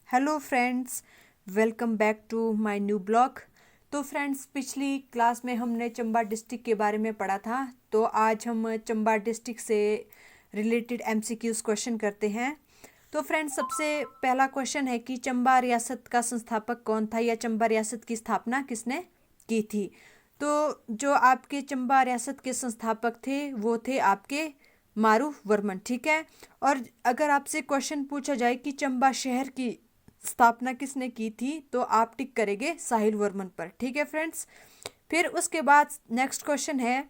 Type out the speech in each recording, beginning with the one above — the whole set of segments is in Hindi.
Hello friends, welcome back to my new blog. तो फ्रेंड्स, पिछली क्लास में हमने चंबा डिस्ट्रिक्ट के बारे में पढ़ा था। तो आज हम चंबा डिस्ट्रिक्ट से रिलेटेड एमसीक्यूज क्वेश्चन करते हैं। तो फ्रेंड्स, सबसे पहला क्वेश्चन है कि चंबा रियासत का संस्थापक कौन था, या चंबा रियासत की स्थापना किसने की थी। तो जो आपके चंबा रियासत के संस्थापक थे वो थे आपके मारूवर्मन। ठीक है। और अगर आपसे क्वेश्चन पूछा जाए कि चंबा शहर की स्थापना किसने की थी, तो आप टिक करेंगे साहिल वर्मन पर। ठीक है फ्रेंड्स। फिर उसके बाद नेक्स्ट क्वेश्चन है,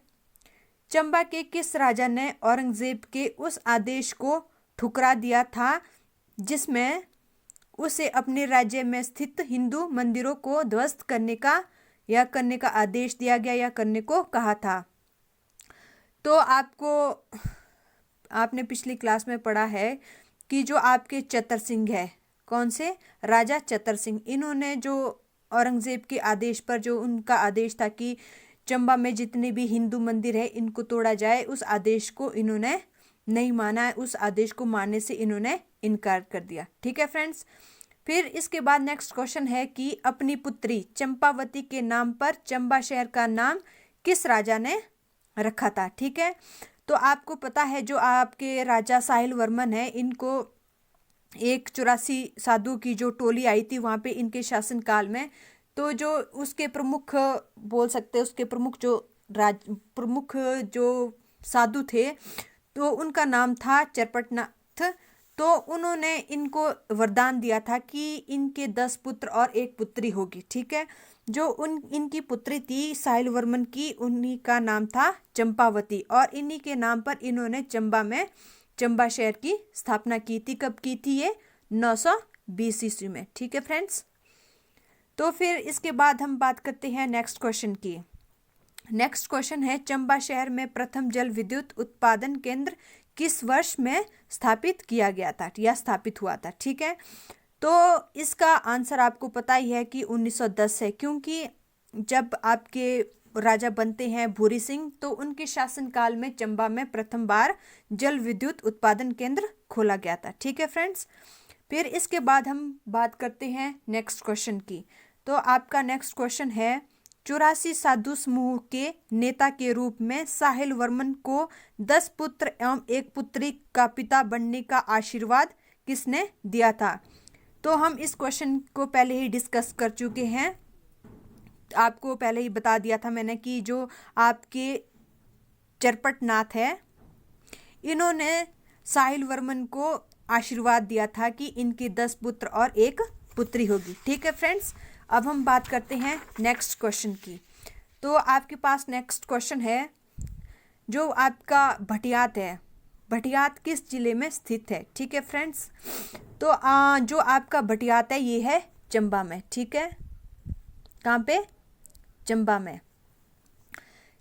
चंबा के किस राजा ने औरंगजेब के उस आदेश को ठुकरा दिया था जिसमें उसे अपने राज्य में स्थित हिंदू मंदिरों को ध्वस्त करने का आदेश दिया गया या करने को कहा था। तो आपने पिछली क्लास में पढ़ा है कि जो आपके चतर सिंह है, कौन से राजा चतर सिंह, इन्होंने जो औरंगजेब के आदेश पर, जो उनका आदेश था कि चंबा में जितने भी हिंदू मंदिर है इनको तोड़ा जाए, उस आदेश को इन्होंने नहीं माना है। उस आदेश को मानने से इन्होंने इनकार कर दिया। ठीक है फ्रेंड्स। फिर इसके बाद नेक्स्ट क्वेश्चन है कि अपनी पुत्री चंपावती के नाम पर चंबा शहर का नाम किस राजा ने रखा था। ठीक है। तो आपको पता है जो आपके राजा साहिल वर्मन है, इनको एक 84 साधु की जो टोली आई थी वहाँ पे इनके शासन काल में, तो जो उसके प्रमुख बोल सकते हैं, उसके प्रमुख जो साधु थे, तो उनका नाम था चरपटनाथ। तो उन्होंने इनको वरदान दिया था कि इनके 10 पुत्र और एक पुत्री होगी। ठीक है। जो इनकी पुत्री थी साहिल वर्मन की, उन्हीं का नाम था चंपावती, और इन्हीं के नाम पर इन्होंने चंबा शहर की स्थापना की थी। कब की थी ये? 920 ईस्वी में। ठीक है फ्रेंड्स। तो फिर इसके बाद हम बात करते हैं नेक्स्ट क्वेश्चन की। नेक्स्ट क्वेश्चन है, चंबा शहर में प्रथम जल विद्युत उत्पादन केंद्र किस वर्ष में स्थापित किया गया था या स्थापित हुआ था। ठीक है। तो इसका आंसर आपको पता ही है कि 1910 है, क्योंकि जब आपके राजा बनते हैं भूरी सिंह, तो उनके शासनकाल में चंबा में प्रथम बार जल विद्युत उत्पादन केंद्र खोला गया था। ठीक है फ्रेंड्स। फिर इसके बाद हम बात करते हैं नेक्स्ट क्वेश्चन की। तो आपका नेक्स्ट क्वेश्चन है, 84 साधु समूह के नेता के रूप में साहिल वर्मन को 10 पुत्र एवं एक पुत्री का पिता बनने का आशीर्वाद किसने दिया था। तो हम इस क्वेश्चन को पहले ही डिस्कस कर चुके हैं। आपको पहले ही बता दिया था मैंने कि जो आपके चरपटनाथ है, इन्होंने साहिल वर्मन को आशीर्वाद दिया था कि इनके 10 पुत्र और एक पुत्री होगी। ठीक है फ्रेंड्स। अब हम बात करते हैं नेक्स्ट क्वेश्चन की। तो आपके पास नेक्स्ट क्वेश्चन है, जो आपका भटियात है, भटियात किस जिले में स्थित है। ठीक है फ्रेंड्स। तो जो आपका भटियात है ये है चंबा में। ठीक है। कहाँ पे? चंबा में।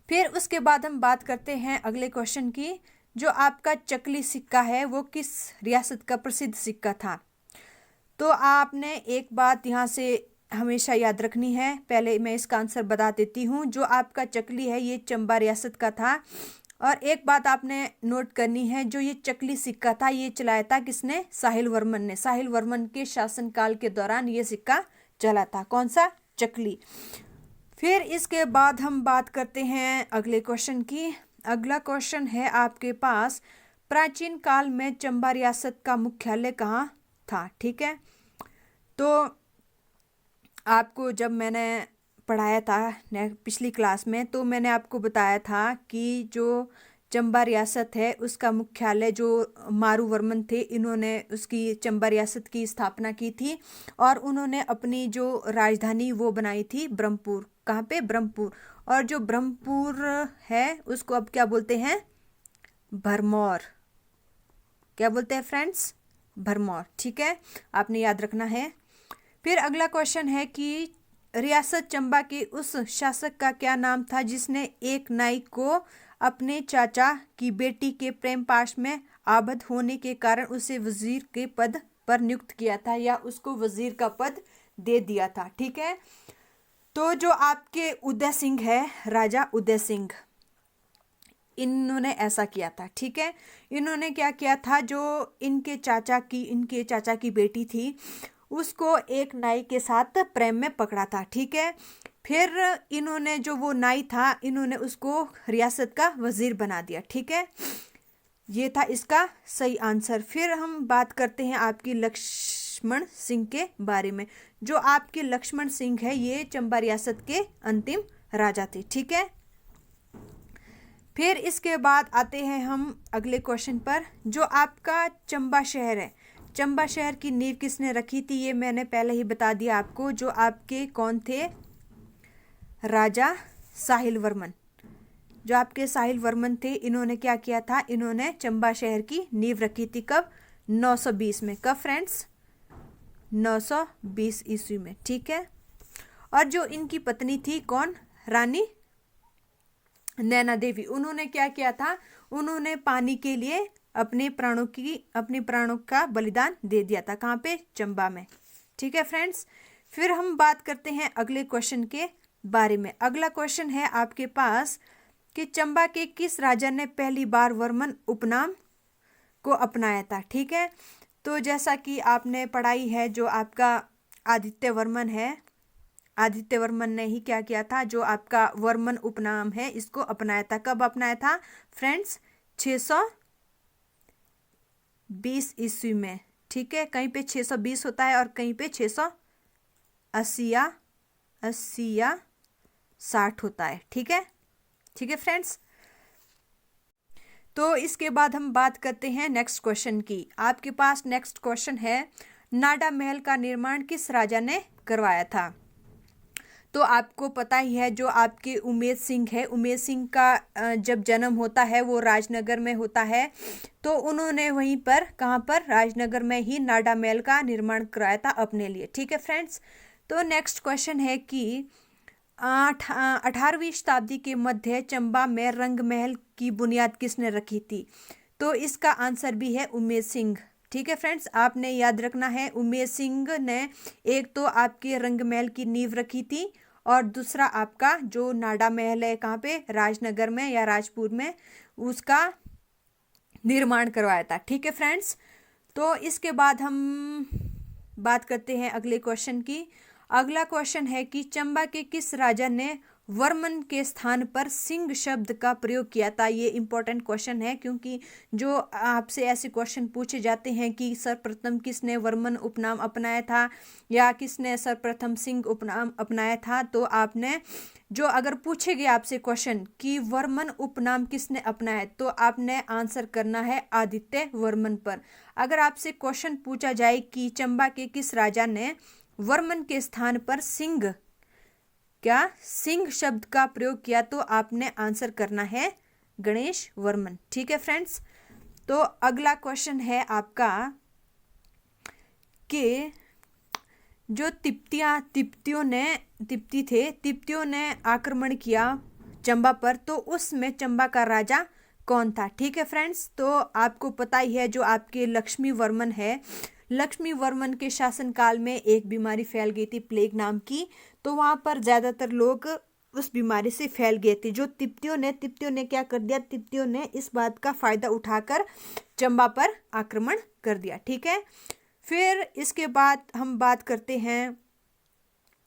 फिर उसके बाद हम बात करते हैं अगले क्वेश्चन की। जो आपका चकली सिक्का है वो किस रियासत का प्रसिद्ध सिक्का था। तो आपने एक बात यहाँ से हमेशा याद रखनी है, पहले मैं इसका आंसर बता देती हूँ। जो आपका चकली है ये चंबा रियासत का था। और एक बात आपने नोट करनी है, जो ये चकली सिक्का था ये चलाया था किसने? साहिल वर्मन ने। साहिल वर्मन के शासनकाल के दौरान ये सिक्का चला था। कौन सा? चकली। फिर इसके बाद हम बात करते हैं अगले क्वेश्चन की। अगला क्वेश्चन है आपके पास, प्राचीन काल में चंबा रियासत का मुख्यालय कहाँ था। ठीक है। तो आपको जब मैंने पढ़ाया था पिछली क्लास में, तो मैंने आपको बताया था कि जो चंबा रियासत है उसका मुख्यालय, जो मारूवर्मन थे, इन्होंने उसकी चंबा रियासत की स्थापना की थी, और उन्होंने अपनी जो राजधानी वो बनाई थी ब्रह्मपुर। कहाँ पे? ब्रह्मपुर। और जो ब्रह्मपुर है उसको अब क्या बोलते हैं? भरमौर। क्या बोलते हैं फ्रेंड्स? भरमौर। ठीक है, आपने याद रखना है। फिर अगला क्वेश्चन है कि रियासत चंबा के उस शासक का क्या नाम था जिसने एक नाई को अपने चाचा की बेटी के प्रेम पाश में आबद्ध होने के कारण उसे वजीर के पद पर नियुक्त किया था, या उसको वजीर का पद दे दिया था। ठीक है। तो जो आपके उदय सिंह है, राजा उदय सिंह, इन्होंने ऐसा किया था। ठीक है। इन्होंने क्या किया था, जो इनके चाचा की बेटी थी उसको एक नाई के साथ प्रेम में पकड़ा था। ठीक है, फिर इन्होंने जो वो नाई था, इन्होंने उसको रियासत का वजीर बना दिया। ठीक है, ये था इसका सही आंसर। फिर हम बात करते हैं आपकी लक्ष्मण सिंह के बारे में। जो आपके लक्ष्मण सिंह है, ये चंबा रियासत के अंतिम राजा थे। ठीक है, फिर इसके बाद आते हैं हम अगले क्वेश्चन पर। जो आपका चंबा शहर है, चंबा शहर की नींव किसने रखी थी? ये मैंने पहले ही बता दिया आपको। जो आपके कौन थे? राजा साहिल वर्मन। जो आपके साहिल वर्मन थे, इन्होंने क्या किया था? इन्होंने चंबा शहर की नींव रखी थी। कब? 920 में। कब फ्रेंड्स? 920 ईस्वी में। ठीक है, और जो इनकी पत्नी थी, कौन? रानी नैना देवी। उन्होंने क्या किया था? उन्होंने पानी के लिए अपने प्राणों का बलिदान दे दिया था। कहाँ पे? चंबा में। ठीक है फ्रेंड्स, फिर हम बात करते हैं अगले क्वेश्चन के बारे में। अगला क्वेश्चन है आपके पास कि चंबा के किस राजा ने पहली बार वर्मन उपनाम को अपनाया था? ठीक है, तो जैसा कि आपने पढ़ाई है, जो आपका आदित्य वर्मन है, आदित्य वर्मन ने ही क्या किया था? जो आपका वर्मन उपनाम है, इसको अपनाया था। कब अपनाया था फ्रेंड्स? 620 ईस्वी में। ठीक है, कहीं पे 620 होता है और कहीं पे 680 या 60 होता है। ठीक है, ठीक है फ्रेंड्स। तो इसके बाद हम बात करते हैं नेक्स्ट क्वेश्चन की। आपके पास नेक्स्ट क्वेश्चन है, नाडा महल का निर्माण किस राजा ने करवाया था? तो आपको पता ही है, जो आपके उमेद सिंह है, उमेद सिंह का जब जन्म होता है वो राजनगर में होता है। तो उन्होंने वहीं पर, कहाँ पर? राजनगर में ही नाडा महल का निर्माण कराया था अपने लिए। ठीक है फ्रेंड्स, तो नेक्स्ट क्वेश्चन है कि 18वीं शताब्दी के मध्य चंबा में रंग महल की बुनियाद किसने रखी थी? तो इसका आंसर भी है उमेद सिंह। ठीक है फ्रेंड्स, आपने याद रखना है, उमेद सिंह ने एक तो आपके रंग महल की नींव रखी थी, और दूसरा आपका जो नाडा महल है, कहाँ पे? राजनगर में या राजपुर में, उसका निर्माण करवाया था। ठीक है फ्रेंड्स, तो इसके बाद हम बात करते हैं अगले क्वेश्चन की। अगला क्वेश्चन है कि चंबा के किस राजा ने वर्मन के स्थान पर सिंह शब्द का प्रयोग किया था? ये इंपॉर्टेंट क्वेश्चन है, क्योंकि जो आपसे ऐसे क्वेश्चन पूछे जाते हैं कि सर्वप्रथम किसने वर्मन उपनाम अपनाया था, या किसने सर्वप्रथम सिंह उपनाम अपनाया था, तो आपने जो अगर पूछे गए आपसे क्वेश्चन कि वर्मन उपनाम किसने अपनाया, तो आपने आंसर करना है आदित्य वर्मन पर। अगर आपसे क्वेश्चन पूछा जाए कि चंबा के किस राजा ने वर्मन के स्थान पर सिंह शब्द का प्रयोग किया, तो आपने आंसर करना है गणेश वर्मन। ठीक है फ्रेंड्स, तो अगला क्वेश्चन है आपका कि जो तिब्तियों ने आक्रमण किया चंबा पर, तो उसमें चंबा का राजा कौन था? ठीक है फ्रेंड्स, तो आपको पता ही है, जो आपके लक्ष्मी वर्मन है, लक्ष्मी वर्मन के शासनकाल में एक बीमारी फैल गई थी, प्लेग नाम की। तो वहां पर ज्यादातर लोग उस बीमारी से फैल गए थे। जो तिब्तियों ने क्या कर दिया? तिब्तियों ने इस बात का फायदा उठाकर चंबा पर आक्रमण कर दिया। ठीक है, फिर इसके बाद हम बात करते हैं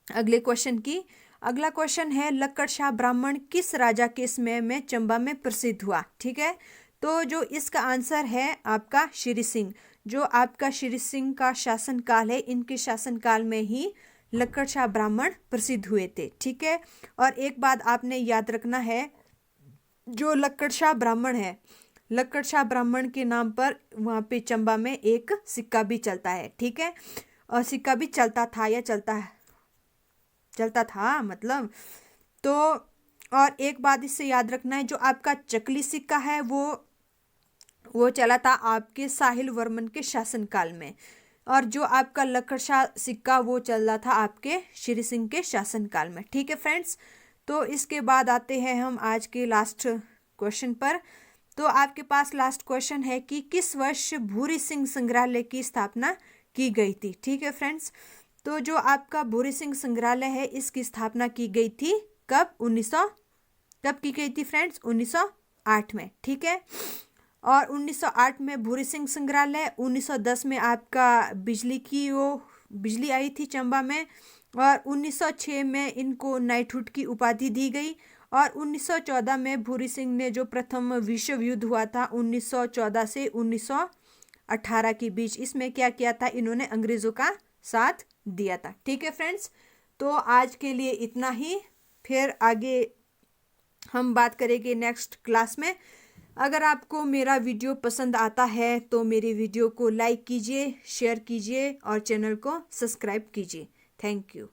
अगले क्वेश्चन की। अगला क्वेश्चन है, लक्कड़ शाह ब्राह्मण किस राजा के समय में चंबा में प्रसिद्ध हुआ? ठीक है, तो जो इसका आंसर है आपका श्री सिंह। जो आपका श्री सिंह का शासनकाल है, इनके शासनकाल में ही लक्कड़ शाह ब्राह्मण प्रसिद्ध हुए थे। ठीक है, और एक बात आपने याद रखना है, जो लक्कड़ शाह ब्राह्मण है, लक्कड़ शाह ब्राह्मण के नाम पर वहाँ पे चंबा में एक सिक्का भी चलता है। ठीक है, और सिक्का भी चलता था या चलता था मतलब। तो और एक बात इससे याद रखना है, जो आपका चकली सिक्का है वो चला था आपके साहिल वर्मन के शासनकाल में, और जो आपका लक्कड़ शाह सिक्का वो चल रहा था आपके श्री सिंह के शासनकाल में। ठीक है फ्रेंड्स, तो इसके बाद आते हैं हम आज के लास्ट क्वेश्चन पर। तो आपके पास लास्ट क्वेश्चन है कि किस वर्ष भूरी सिंह संग्रहालय की स्थापना की गई थी? ठीक है फ्रेंड्स, तो जो आपका भूरी सिंह संग्रहालय है, इसकी स्थापना की गई थी कब? कब की गई थी फ्रेंड्स? 1908 में। ठीक है, और 1908 में भूरी सिंह संग्रहालय, 1910 में आपका बिजली की वो बिजली आई थी चंबा में। और 1906 में इनको नाइटहुड की उपाधि दी गई। और 1914 में भूरी सिंह ने जो प्रथम विश्व युद्ध हुआ था 1914 से 1918 के बीच, इसमें क्या किया था, इन्होंने अंग्रेजों का साथ दिया था। ठीक है फ्रेंड्स, तो आज के लिए इतना ही, फिर आगे हम बात करेंगे नेक्स्ट क्लास में। अगर आपको मेरा वीडियो पसंद आता है तो मेरी वीडियो को लाइक कीजिए, शेयर कीजिए और चैनल को सब्सक्राइब कीजिए। Thank you.